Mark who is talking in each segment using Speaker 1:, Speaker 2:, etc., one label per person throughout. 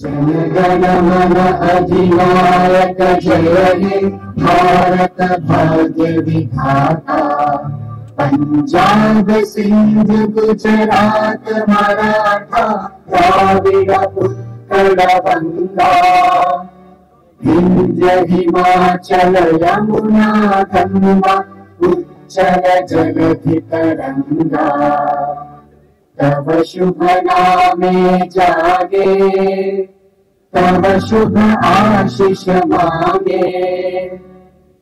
Speaker 1: जनगण मन अधिनायक जय हे भारत भाग्य विधाता। पंजाब सिंध गुजरात मराठा द्राविड उत्कल गंगा। विंध्य हिमाचल यमुना गंगा उच्चल जलधि तरंगा। तव शुभ नामे जागे तव शुभ आशीष मांगे।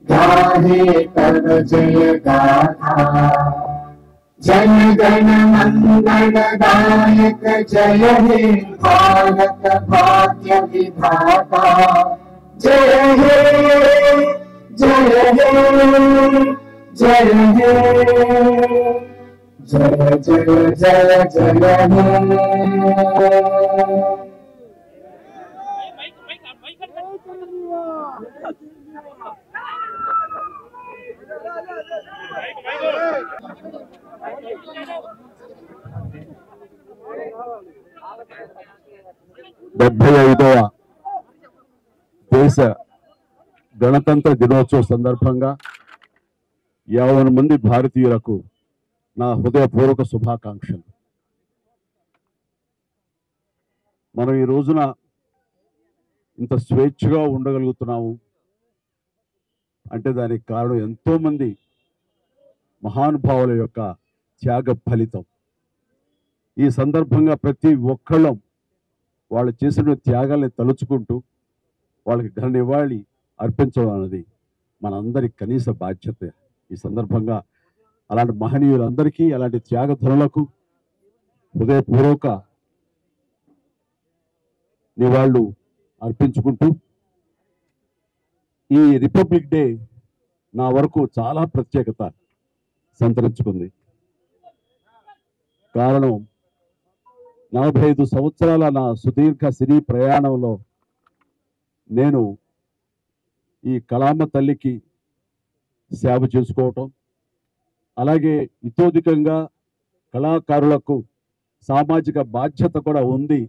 Speaker 1: गाहे तव जय गाथा जन गण मंगल दायक जय हे भारत भाग्य विधाता। जय हे जय हे जय हे जय जय जय जय हे।
Speaker 2: డెబ్బై ఐదవ దేశ గణతంత్ర దినోత్సవ సందర్భంగా 50 మంది భారతీయులకు నా హృదయపూర్వక శుభాకాంక్షలు. మనం ఈ రోజున ఇంత స్వేచ్ఛగా ఉండగలుగుతున్నాము అంటే దానికి కారణం ఎంతోమంది మహానుభావుల యొక్క త్యాగ ఫలితం. ఈ సందర్భంగా ప్రతి ఒక్కళ్ళం వాళ్ళు చేసిన త్యాగాల్ని తలుచుకుంటూ వాళ్ళకి ఘన నివాళి అర్పించడం అనేది మనందరి కనీస బాధ్యత. ఈ సందర్భంగా అలాంటి మహనీయులందరికీ అలాంటి త్యాగధనులకు హృదయపూర్వక నివాళులు అర్పించుకుంటూ ఈ రిపబ్లిక్ డే నా వరకు చాలా ప్రత్యేకత సంతరించుకుంది. కారణం 45 సంవత్సరాల నా సుదీర్ఘ సినీ ప్రయాణంలో నేను ఈ కళామ తల్లికి సేవ చేసుకోవటం, అలాగే ఇతోధికంగా కళాకారులకు సామాజిక బాధ్యత కూడా ఉంది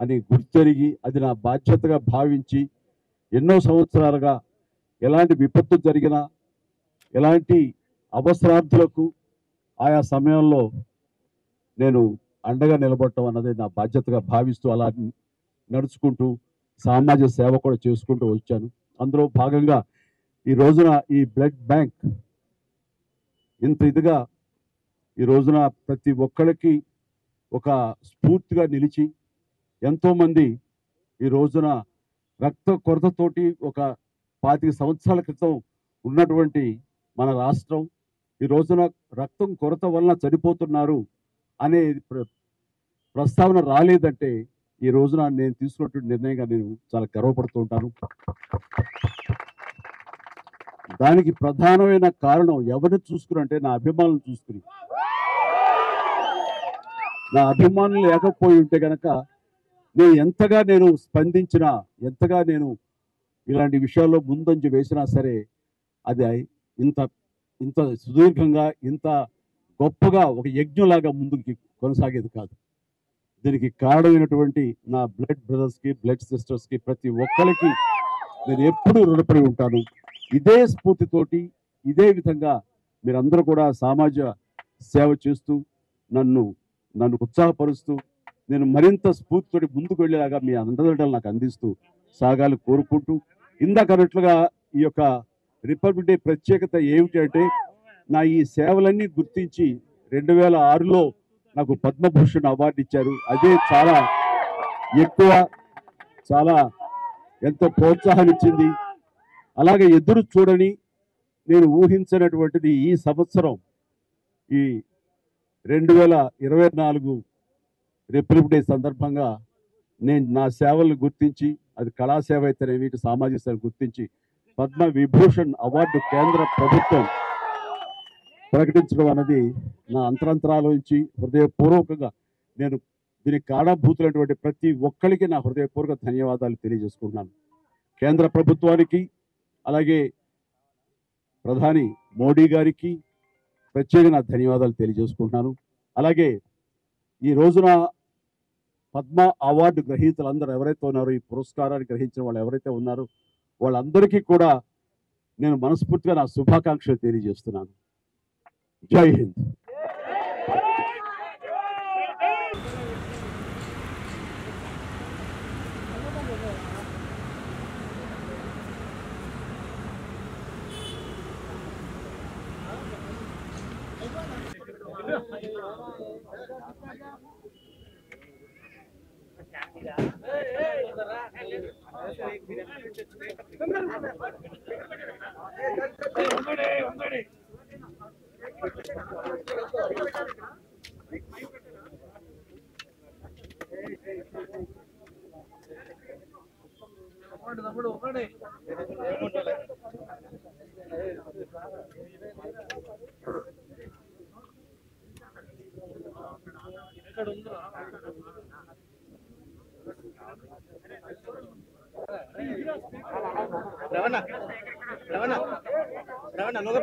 Speaker 2: అని గుర్తెరిగి అది నా బాధ్యతగా భావించి ఎన్నో సంవత్సరాలుగా ఎలాంటి విపత్తు జరిగినా ఎలాంటి అవసరార్థులకు ఆయా సమయంలో నేను అండగా నిలబడటం అన్నది నా బాధ్యతగా భావిస్తూ అలా నడుచుకుంటూ సామాజిక సేవ కూడా చేసుకుంటూ వచ్చాను. అందులో భాగంగా ఈ రోజున ఈ బ్లడ్ బ్యాంక్ ఇంత ఇదిగా ఈ రోజున ప్రతి ఒక్కరికి ఒక స్ఫూర్తిగా నిలిచి ఎంతోమంది ఈ రోజున రక్త కొరతతోటి ఒక 25 సంవత్సరాల క్రితం ఉన్నటువంటి మన రాష్ట్రం ఈ రోజున రక్తం కొరత వలన చనిపోతున్నారు అనే ప్రస్తావన రాలేదంటే ఈ రోజున నేను తీసుకున్నటువంటి నిర్ణయంగా నేను చాలా గర్వపడుతూ ఉంటాను. దానికి ప్రధానమైన కారణం ఎవరిని చూసుకుని అంటే నా అభిమానులను చూసుకుని. నా అభిమానులు లేకపోయి ఉంటే కనుక నేను ఎంతగా నేను స్పందించినా, ఎంతగా నేను ఇలాంటి విషయాల్లో ముందంజ వేసినా సరే అది ఇంత ఇంత సుదీర్ఘంగా, ఇంత గొప్పగా ఒక యజ్ఞంలాగా ముందుకి కొనసాగేది కాదు. దీనికి కారణమైనటువంటి నా బ్లడ్ బ్రదర్స్కి, బ్లడ్ సిస్టర్స్కి, ప్రతి ఒక్కరికి నేను ఎప్పుడూ రుణపడి ఉంటాను. ఇదే స్ఫూర్తితోటి, ఇదే విధంగా మీరందరూ కూడా సమాజ సేవ చేస్తూ నన్ను ఉత్సాహపరుస్తూ నేను మరింత స్ఫూర్తితోటి ముందుకు వెళ్ళేలాగా మీ అండదండలు నాకు అందిస్తూ సాగాలి కోరుకుంటూ, ఇందాక అన్నట్లుగా ఈ యొక్క రిపబ్లిక్ డే ప్రత్యేకత ఏమిటి అంటే, నా ఈ సేవలన్నీ గుర్తించి 2006లో నాకు పద్మభూషణ్ అవార్డు ఇచ్చారు. అదే చాలా ఎక్కువ, చాలా ఎంతో ప్రోత్సాహం ఇచ్చింది. అలాగే ఎదురు చూడని, నేను ఊహించినటువంటిది ఈ సంవత్సరం ఈ 2024 రిపబ్లిక్ డే సందర్భంగా నేను నా సేవలను గుర్తించి, అది కళాసేవ అయితేనేమి, సామాజిక సేవ గుర్తించి పద్మ విభూషణ్ అవార్డు కేంద్ర ప్రభుత్వం ప్రకటించడం అన్నది నా అంతరంతరాల నుంచి హృదయపూర్వకంగా నేను దీనికి కారణభూతులైనటువంటి ప్రతి ఒక్కరికి నా హృదయపూర్వక ధన్యవాదాలు తెలియజేసుకుంటున్నాను. కేంద్ర ప్రభుత్వానికి, అలాగే ప్రధాని మోడీ గారికి ప్రత్యేక నా ధన్యవాదాలు తెలియజేసుకుంటున్నాను. అలాగే ఈ రోజున పద్మ అవార్డు గ్రహీతలందరూ ఎవరైతే ఉన్నారో, ఈ పురస్కారాన్ని గ్రహించిన వాళ్ళు ఎవరైతే ఉన్నారో వాళ్ళందరికీ కూడా నేను మనస్ఫూర్తిగా నా శుభాకాంక్షలు తెలియజేస్తున్నాను. జై హింద్.
Speaker 3: రవణ రవణ రవణ నువ్వు